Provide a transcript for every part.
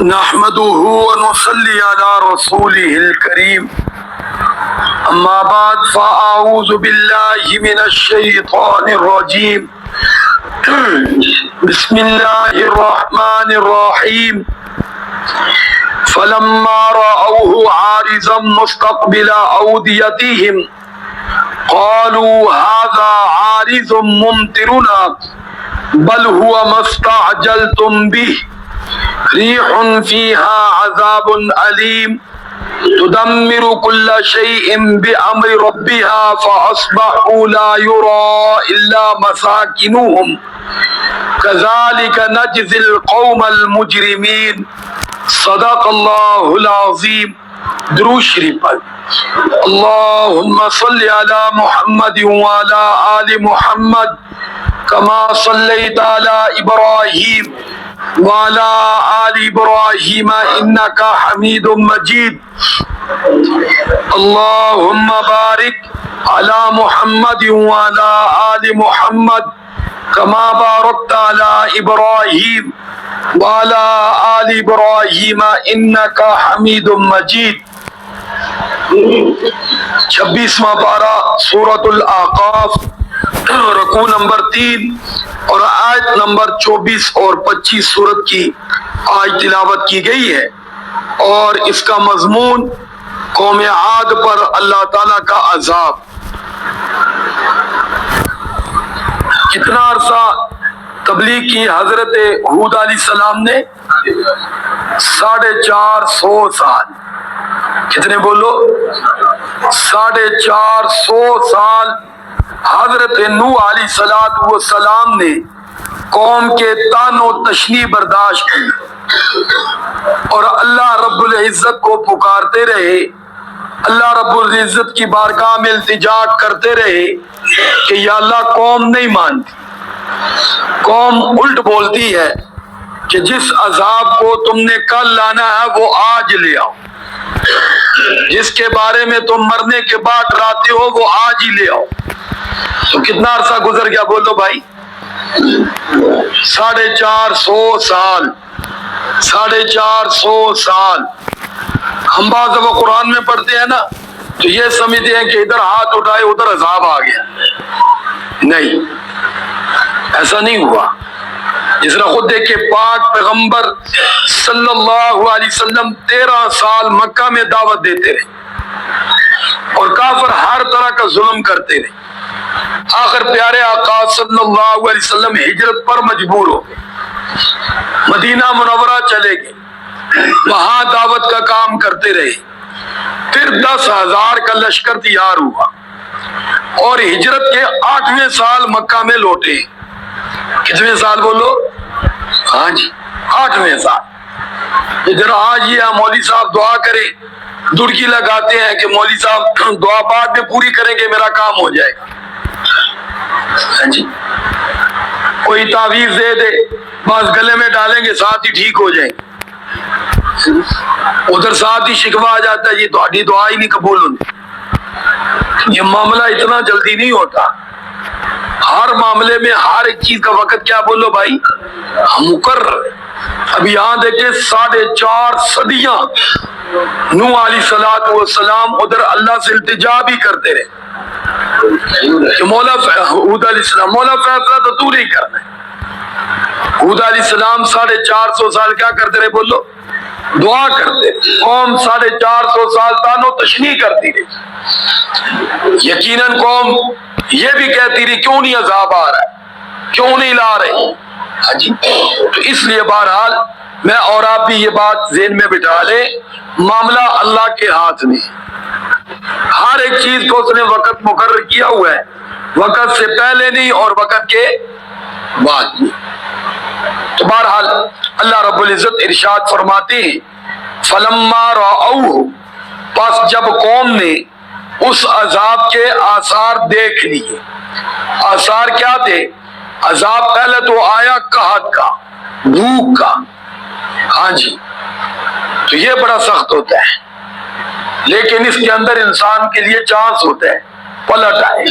نحمده ونصلي على رسوله الكريم أما بعد فأعوذ بالله من الشيطان الرجيم بسم الله الرحمن الرحيم فلما رأوه عارضا مستقبل أوديتهم قالوا هذا عارض ممطرنا بل هو ما استعجلتم به ريح فيها عذاب أليم تدمر كل شيء بأمر ربها فأصبحوا لا يرى إلا مساكنهم كذلك نجزي القوم المجرمين صدق الله العظيم. درود شریف اللهم صل على محمد وعلى آل محمد كما صليت على إبراهيم وعلى آل إبراهيم إنك حميد مجيد. اللهم بارك على محمد وعلى آل محمد كما باركت على إبراهيم وعلى آل إبراهيم إنك حميد مجيد. 26واں پارہ سورۃ الاعقاف، رکوع نمبر 3 اور آیت نمبر 24 اور 25 سورت کی آج تلاوت کی گئی ہے، اور اس کا مضمون قوم عاد پر اللہ تعالیٰ کا عذاب. کتنا عرصہ تبلیغ کی حضرت ہود علیہ السلام نے؟ 450 سال. کتنے بولو؟ 450 سال حضرت نوح علیہ السلام نے قوم کے طعن و تشنیع برداشت کی اور اللہ رب العزت کو پکارتے رہے. اللہ رب العزت کی بارگاہ میں التجا کرتے رہے کہ یا اللہ قوم نہیں مانتی، قوم الٹ بولتی ہے کہ جس عذاب کو تم نے کل لانا ہے وہ آج لے آؤ، جس کے بارے میں تم مرنے کے بعد ڈراتے ہو وہ آج ہی لے آؤ. تو کتنا عرصہ گزر گیا بولو بھائی؟ 450 سال. 450 سال. ہم بعض دفعہ قرآن میں پڑھتے ہیں نا تو یہ سمجھتے ہیں کہ ادھر ہاتھ اٹھائے ادھر عذاب آ گیا. نہیں، ایسا نہیں ہوا. جس طرح خود دیکھے پاک پیغمبر صلی اللہ علیہ وسلم 13 سال مکہ میں دعوت دیتے رہے اور کافر ہر طرح کا ظلم کرتے رہے. آخر پیارے آقا صلی اللہ علیہ وسلم ہجرت پر مجبور ہو گئے، مدینہ منورہ چلے گئے، وہاں دعوت کا کام کرتے رہے. پھر 10,000 کا لشکر تیار ہوا اور ہجرت کے 8ویں سال مکہ میں لوٹے. کتنے سال بولو؟ ہاں جی 8ویں سال. ادھر آج یہ مولوی صاحب دعا کرے، دڑکی لگاتے ہیں کہ مولوی صاحب دعا بعد میں پوری کریں گے میرا کام ہو جائے گا. ہاں جی، کوئی تعویذ دے دے، بس گلے میں ڈالیں گے ساتھ ہی ٹھیک ہو جائیں گے. ادھر ساتھ ہی شکوہ آ جاتا ہے جی تہاڈی دعا ہی نہیں قبول ہوتی. یہ معاملہ اتنا جلدی نہیں ہوتا. ہر معاملے میں ہر ایک چیز کا وقت کیا بولو بھائی مقرر. اب یہاں دیکھیں 4.5 صدیاں نوح علیہ السلام ادھر اللہ سے التجا بھی کرتے رہے کہ مولا ہود علیہ السلام مولا فیصلہ تو تو نہیں کرنا ہے. ہود علیہ السلام 450 سال کیا کرتے رہے بولو؟ دعا کرتے. قوم 450 سال تانو تشنیع کرتی رہی. یقیناً قوم یہ بھی کہتی رہی کیوں نہیں عذاب آ رہا ہے، کیوں نہیں لا رہے. ہاں جی، تو اس لیے بہرحال میں اور آپ بھی یہ بات ذہن میں بٹھا لیں، معاملہ اللہ کے ہاتھ میں. ہر ایک چیز کو اس نے وقت مقرر کیا ہوا ہے، وقت سے پہلے نہیں اور وقت کے بعد نہیں. تو بہرحال اللہ رب العزت ارشاد فرماتے ہیں فلما رأوہ، پس جب قوم نے اس عذاب کے آثار دیکھ لیے. آثار کیا تھے؟ عذاب پہلے تو آیا قحط کا، بھوک کا. ہاں جی، تو یہ بڑا سخت ہوتا ہے، لیکن اس کے اندر انسان کے لیے چانس ہوتا ہے پلٹ آئے،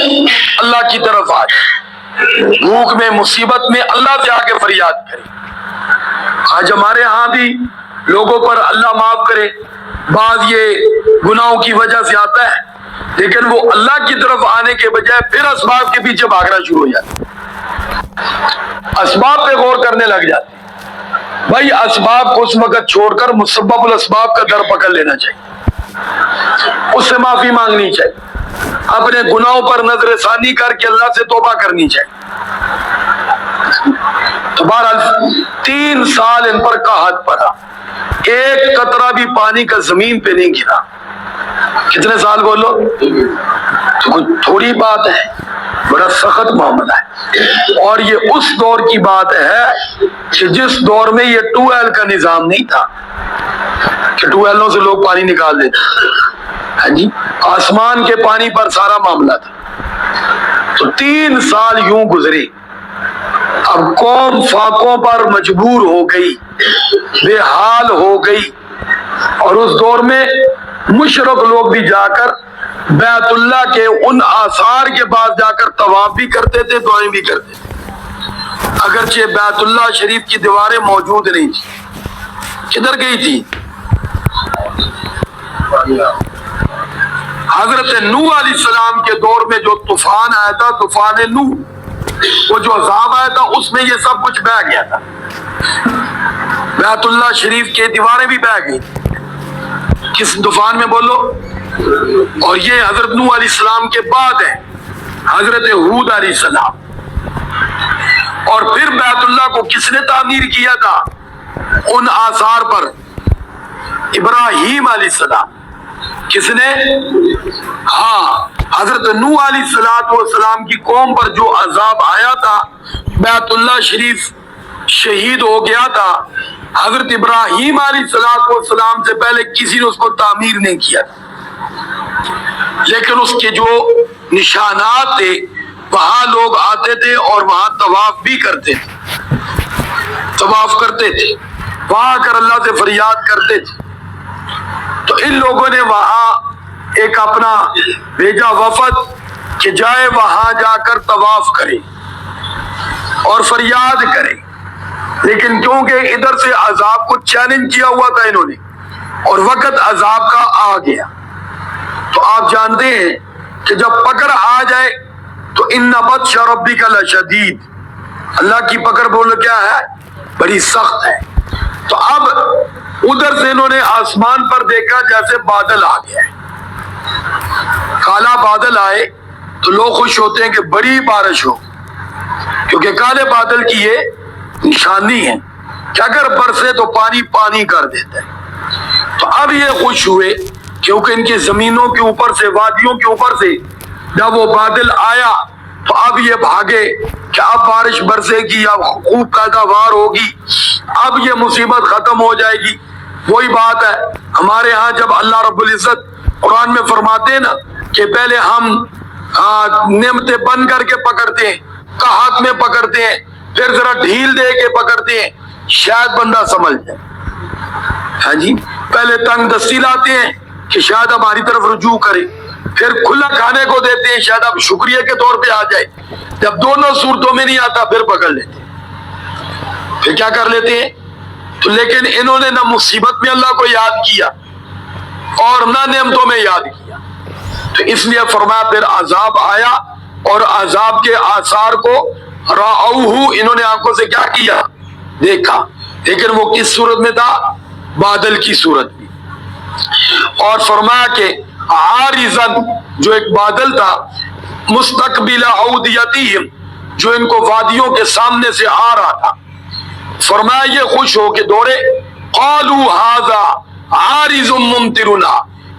اللہ کی طرف آ جائے. بھوک میں، مصیبت میں اللہ سے آ کے فریاد کرے. آج ہمارے ہاں بھی لوگوں پر اللہ معاف کرے بعض یہ گناہوں کی وجہ سے آتا ہے، لیکن وہ اللہ کی طرف آنے کے بجائے پھر اسباب کے پیچھے بھاگنا شروع ہو جاتا ہے، اسباب پہ غور کرنے لگ جاتے ہیں۔ بھائی اسباب کو اس وقت چھوڑ کر مسبب الاسباب کا در پکڑ لینا چاہیے، اس سے معافی مانگنی چاہیے، اپنے گناہوں پر نظر ثانی کر کے اللہ سے توبہ کرنی چاہیے۔ تو بہرحال 3 سال ان پر قحط پڑا، ایک قطرہ بھی پانی کا زمین پہ نہیں گرا۔ کتنے سال بولو؟ تو کوئی تھوڑی بات ہے، بڑا سخت معاملہ ہے۔ اور یہ اس دور کی بات ہے کہ جس دور میں یہ ٹو ویل کا نظام نہیں تھا کہ ٹو ویلوں سے لوگ پانی نکال دیتے، ہاں جی، آسمان کے پانی پر سارا معاملہ تھا۔ تو 3 سال یوں گزرے، اب قوم فاقوں پر مجبور ہو گئی، بے حال ہو گئی، اور اس دور میں مشرک لوگ بھی جا کر بیت اللہ کے ان آثار کے پاس جا کر طواف بھی کرتے تھے، دعائیں بھی کرتے تھے، اگرچہ بیت اللہ شریف کی دیواریں موجود نہیں تھی۔ کدھر گئی تھی؟ حضرت نوح علیہ السلام کے دور میں جو طوفان آیا تھا، طوفان نوح، وہ جو عذاب آیا تھا اس میں یہ سب کچھ بہہ گیا تھا، بیت اللہ شریف کے دیواریں بھی بہہ گئی۔ کس طوفان میں بولو؟ اور یہ حضرت نوح علیہ السلام کے بعد ہے حضرت ہود علیہ السلام۔ اور پھر بیت اللہ کو کس نے تعمیر کیا تھا؟ ان آثار پر ابراہیم علیہ السلام۔ کس نے؟ ہاں، حضرت نوح علیہ السلام کی قوم پر جو عذاب آیا تھا، بیت اللہ شریف شہید ہو گیا تھا، حضرت ابراہیم علیہ السلام سے پہلے کسی نے اس کو تعمیر نہیں کیا، لیکن اس کے جو نشانات تھے وہاں لوگ آتے تھے اور وہاں طواف بھی کرتے تھے، طواف کرتے تھے، وہاں کر اللہ سے فریاد کرتے تھے۔ تو ان لوگوں نے وہاں ایک اپنا بھیجا وفد کہ جائے وہاں جا کر طواف کرے اور فریاد کرے، لیکن کیونکہ ادھر سے عذاب کو چیلنج کیا ہوا تھا انہوں نے اور وقت عذاب کا آ گیا، تو آپ جانتے ہیں کہ جب پکڑ آ جائے تو ان بطش ربک لشدید، اللہ کی پکڑ بولو کیا ہے؟ بڑی سخت ہے۔ تو اب ادھر سے انہوں نے آسمان پر دیکھا جیسے بادل آ گیا ہے، کالا بادل آئے تو لوگ خوش ہوتے ہیں کہ بڑی بارش ہو، کیونکہ کالے بادل کی یہ نشانی ہے کہ اگر برسے تو پانی پانی کر دیتا ہے۔ تو اب یہ خوش ہوئے کیونکہ ان کی زمینوں کے اوپر سے، وادیوں کے اوپر سے جب وہ بادل آیا تو اب یہ بھاگے کہ اب بارش برسے گی، اب خوب پیداوار ہوگی، اب یہ مصیبت ختم ہو جائے گی۔ وہی بات ہے ہمارے ہاں جب اللہ رب العزت قرآن میں فرماتے ہیں نا کہ پہلے ہم نعمتیں بند کر کے پکڑتے ہیں، قحط میں پکڑتے ہیں، پھر ذرا ڈھیل دے کے پکڑتے ہیں، شاید بندہ سمجھ جائے، ہاں جی، پہلے تنگ دستی لاتے ہیں کہ شاید ہماری طرف رجوع کرے، پھر کھلا کھانے کو دیتے ہیں شاید اب شکریہ کے طور پہ آ جائے، جب دونوں صورتوں میں نہیں آتا پھر پکڑ لیتے ہیں، پھر کیا کر لیتے ہیں؟ تو لیکن انہوں نے نہ مصیبت میں اللہ کو یاد کیا اور نہ نعمتوں میں یاد کیا، تو اس لیے فرمایا پھر عذاب آیا اور عذاب کے آثار کو رأوہ، انہوں نے آنکھوں سے کیا کیا؟ دیکھا، لیکن وہ کس صورت میں تھا؟ بادل کی صورت میں۔ اور فرمایا کہ عارضاً، جو ایک بادل تھا، مستقبل اودیتہم، جو ان کو وادیوں کے سامنے سے آ رہا تھا، فرمایا یہ خوش ہو کے دوڑے، قالوا ھذا عارض ممطرنا،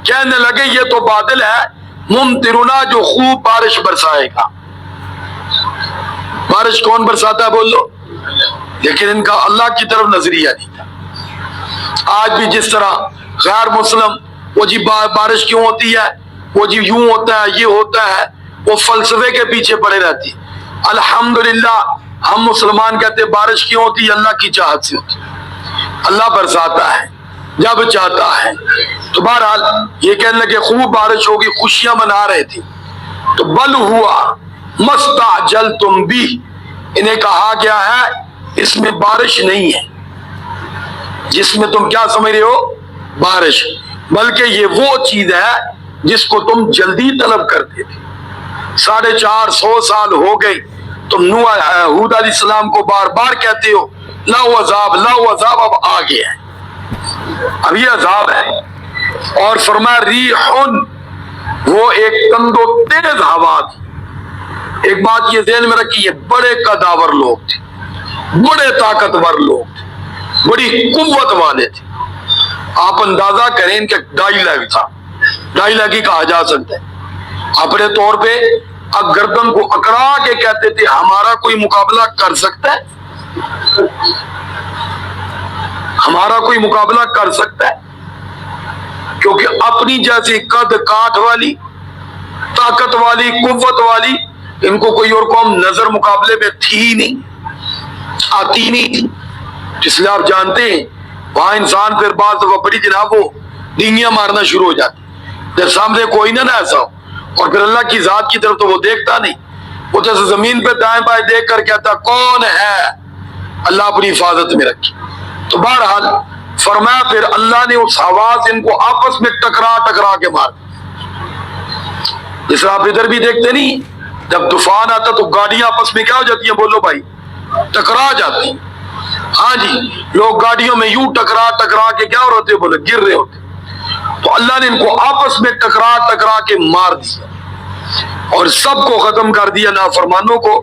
کہنے لگے یہ تو بادل ہے ممطرنا جو خوب بارش برسائے گا۔ بارش کون برساتا ہے بول لو؟ لیکن ان کا اللہ کی طرف نظریہ نہیں تھا۔ آج بھی جس طرح غیر مسلم وہ جی بارش کیوں ہوتی ہے، وہ جی یوں ہوتا ہے، یہ ہوتا ہے، وہ فلسفے کے پیچھے پڑے رہتی۔ الحمدللہ ہم مسلمان کہتے بارش کیوں ہوتی ہے؟ اللہ کی چاہت سے ہوتی، اللہ برساتا ہے جب چاہتا ہے۔ تو بہرحال یہ کہنے لگے خوب بارش ہوگی، خوشیاں منا رہے تھے، تو بل ہوا مستعجلتم بھی، انہیں کہا گیا ہے اس میں بارش نہیں ہے، جس میں تم کیا سمجھ رہے ہو؟ بارش، بلکہ یہ وہ چیز ہے جس کو تم جلدی طلب کرتے تھے۔ 450 سال ہو گئے، تم ہود علیہ السلام کو بار بار کہتے ہو لاؤ عذاب لاؤ عذاب، اب آ گیا ہے، اب یہ عذاب ہے۔ اور فرمایا ریحن، وہ ایک تند و تیز ہوا تھی۔ ایک بات یہ ذہن میں رکھی، یہ بڑے قداور لوگ تھے، بڑے طاقتور لوگ تھے، بڑی قوت والے تھے۔ آپ اندازہ کریں ان کے 2.5 لاکھ تھا، 2.5 لاکھ ہی کہا جا سکتا ہے۔ اپنے طور پہ گردن کو اکڑا کے کہتے تھے ہمارا کوئی مقابلہ کر سکتا ہے؟ ہمارا کوئی مقابلہ کر سکتا ہے؟ کیونکہ اپنی جیسی قد کاٹ والی، طاقت والی، قوت والی ان کو کوئی اور قوم نظر مقابلے میں تھی ہی نہیں، آتی نہیں تھی۔ اس لیے آپ جانتے ہیں وہاں انسان پھر بعض دفعہ بڑی جناب وہ ڈینگیاں مارنا شروع ہو جاتی، جب سامنے کوئی نہ ایسا ہو، اور پھر اللہ کی ذات کی طرف تو وہ دیکھتا نہیں، وہ جیسے زمین پہ دائیں بائیں دیکھ کر کہتا کون ہے؟ اللہ اپنی حفاظت میں رکھی۔ تو بہرحال فرمایا پھر اللہ نے اس ہوا سے ان کو آپس میں ٹکرا ٹکرا کے مار دیا۔ جس آپ ادھر بھی دیکھتے نہیں، جب طوفان آتا تو گاڑیاں آپس میں کیا ہو جاتی ہیں؟ بولو بھائی، ٹکرا جاتی ہیں۔ ہاں جی، لوگ گاڑیوں میں یوں ٹکرا ٹکرا کے کیا ہو رہے ہوتے؟ بولے گر رہے ہوتے۔ تو اللہ نے ان کو آپس میں ٹکرا ٹکرا کے مار دیا اور سب کو ختم کر دیا، نافرمانوں کو۔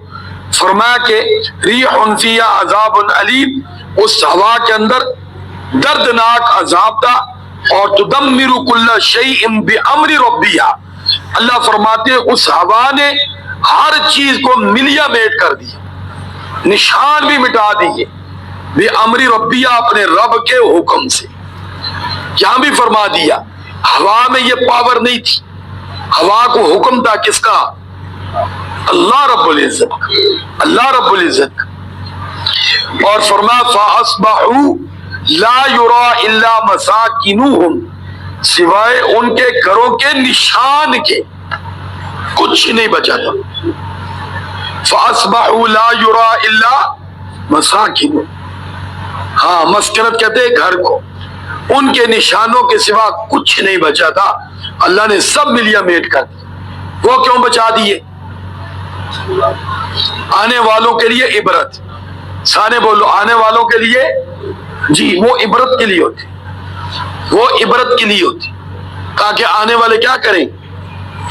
فرمایا کہ ریح فیہا عذاب علیم، اس ہوا کے اندر دردناک عذاب تھا، اور تدمر کل شیء بامر ربیہا، اللہ فرماتے ہیں اس ہوا نے ہر چیز کو ملیا میٹ کر دیا، نشان بھی مٹا دیے، بامر ربیہا، اپنے رب کے حکم سے۔ یہاں بھی فرما دیا ہوا میں یہ پاور نہیں تھی، ہوا کو حکم تھا کس کا؟ اللہ رب العزت، اللہ رب العزت۔ اور فرمایا فَأَصْبَحُوا لَا يُرَى إِلَّا مَسَاكِنُهُمْ، سوائے ان کے گھروں کے نشان کے کچھ نہیں بچا تھا۔ فَأَصْبَحُوا لَا يُرَى إِلَّا مَسَاكِنُهُمْ، ہاں مسکنت کہتے ہیں گھر کو، ان کے نشانوں کے سوا کچھ نہیں بچا تھا، اللہ نے سب ملیا میٹ کر دی۔ وہ کیوں بچا دیے؟ آنے والوں کے لیے عبرت، سانے بولو آنے والوں کے لیے، جی وہ عبرت کے لیے ہوتی، وہ عبرت کے لیے ہوتی، تاکہ آنے والے کیا کریں؟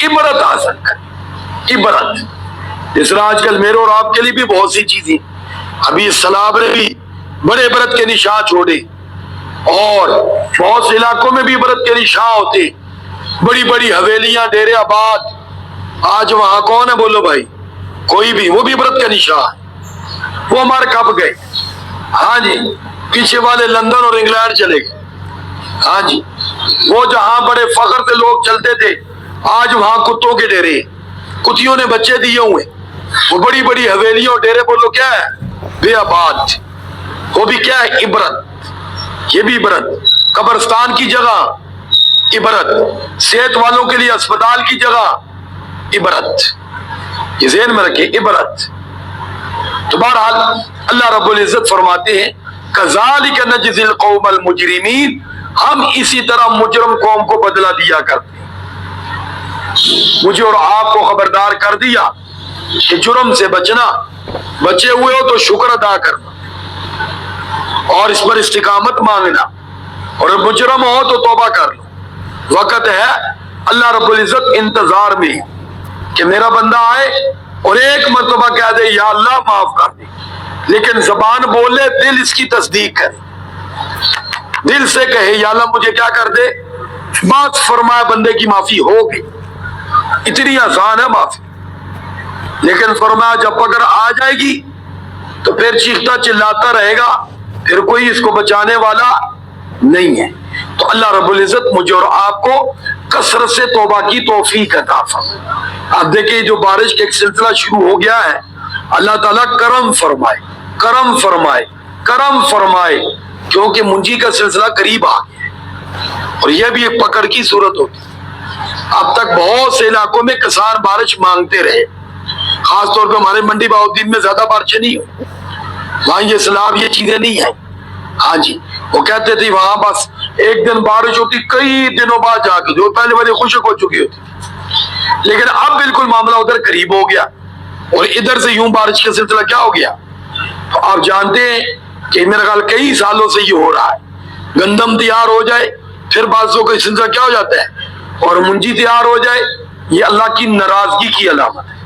عبرت حاصل کریں، عبرت۔ اس طرح آج کل میرے اور آپ کے لیے بھی بہت سی چیزیں، ابھی سلاب نے بھی بڑے عبرت کے نشان چھوڑے، اور بہت سے علاقوں میں بھی عبرت کے نشان ہوتے، بڑی بڑی حویلیاں، ڈیرے آباد، آج وہاں کون ہے؟ بولو بھائی، کوئی بھی، وہ بھی عبرت کا نشان، وہ ہمارے کب گئے؟ ہاں جی، پیچھے والے لندن اور انگلینڈ چلے گئے، ہاں جی، وہ جہاں بڑے فخر سے لوگ چلتے تھے آج وہاں کتوں کے ڈیرے، کتیوں نے بچے دیے ہوئے، وہ بڑی بڑی حویلیوں اور ڈیرے بولو کیا ہے؟ بے آباد، وہ بھی کیا ہے؟ عبرت، یہ بھی عبرت۔ قبرستان کی جگہ عبرت، صحت والوں کے لیے اسپتال کی جگہ عبرت، یہ ذہن میں رکھیں، عبرت۔ تو بہرحال اللہ رب العزت فرماتے ہیں کذالک نجزی القوم المجرمین، ہم اسی طرح مجرم قوم کو بدلہ دیا کرتے ہیں۔ مجھے اور آپ کو خبردار کر دیا کہ جرم سے بچنا، بچے ہوئے ہو تو شکر ادا کرنا اور اس پر استقامت مانگنا، اور مجرم ہو تو توبہ کر لو۔ وقت ہے اللہ رب العزت انتظار میں کہ میرا بندہ آئے اور ایک مرتبہ کہہ دے یا اللہ معاف کر دے، لیکن زبان بولے، دل اس کی تصدیق کرے، دل سے کہے یا اللہ مجھے کیا کر دے، بات فرمایا بندے کی معافی ہوگی، اتنی آسان ہے معافی۔ لیکن فرمایا جب پکڑ آ جائے گی تو پھر چیختا چلاتا رہے گا، پھر کوئی اس کو بچانے والا نہیں ہے۔ تو اللہ رب العزت مجھے اور آپ کو کثرت سے توبہ کی توفیق عطا فرمائے۔ آپ دیکھیں جو بارش کا ایک سلسلہ شروع ہو گیا ہے، اللہ تعالیٰ کرم فرمائے، کرم فرمائے، کرم فرمائے، کیونکہ منجی کا سلسلہ قریب آ گیا ہے، اور یہ بھی ایک پکڑ کی صورت ہوتی ہے۔ اب تک بہت سے علاقوں میں کسان بارش مانگتے رہے، خاص طور پہ ہمارے منڈی بہاؤالدین میں زیادہ بارشیں نہیں ہوئی، وہاں یہ سیلاب یہ چیزیں نہیں ہیں، ہاں جی، وہ کہتے تھے وہاں بس ایک دن بارش ہوتی کئی دنوں بعد جا کے جو پہلے بڑی خشک ہو چکی ہوتی، لیکن اب بالکل معاملہ ادھر قریب ہو گیا اور ادھر سے یوں بارش کا سلسلہ کیا ہو گیا. تو آپ جانتے ہیں کہ میرا خیال کئی سالوں سے یہ ہو رہا ہے، گندم تیار ہو جائے پھر بارشوں کا سلسلہ کیا ہو جاتا ہے، اور منجی تیار ہو جائے، یہ اللہ کی ناراضگی کی علامت ہے.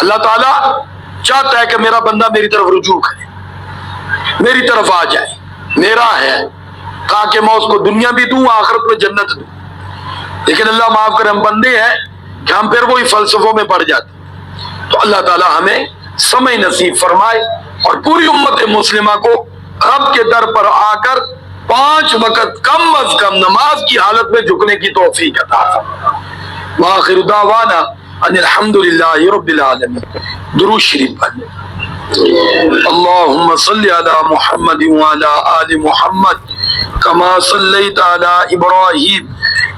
اللہ تعالیٰ چاہتا ہے کہ میرا بندہ میری طرف رجوع کرے، میری طرف آ جائے، میرا ہے تاکہ میں اس کو دنیا بھی دوں آخرت میں جنت دوں. لیکن اللہ معاف کرے ہم بندے ہیں کہ ہم پھر وہی فلسفوں میں پڑ جاتے. تو اللہ تعالیٰ ہمیں سمجھ نصیب فرمائے اور پوری امت مسلمہ کو رب کے در پر آ کر 5 وقت کم از کم نماز کی حالت میں جھکنے کی توفیق عطا فرمائے. وآخر دعوانا ان الحمدللہ رب العالمین. درود شریف پڑھیں. اللهم صل على محمد وعلى آل محمد كما صليت على إبراهيم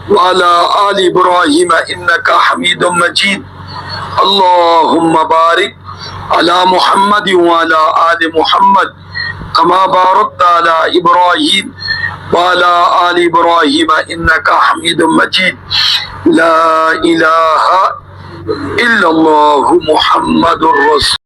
وعلى آل إبراهيم إنك حميد مجيد. اللهم بارك على محمد وعلى آل محمد كما باركت على إبراهيم وعلى آل إبراهيم إنك حميد مجيد. لا إله إلا الله محمد رسول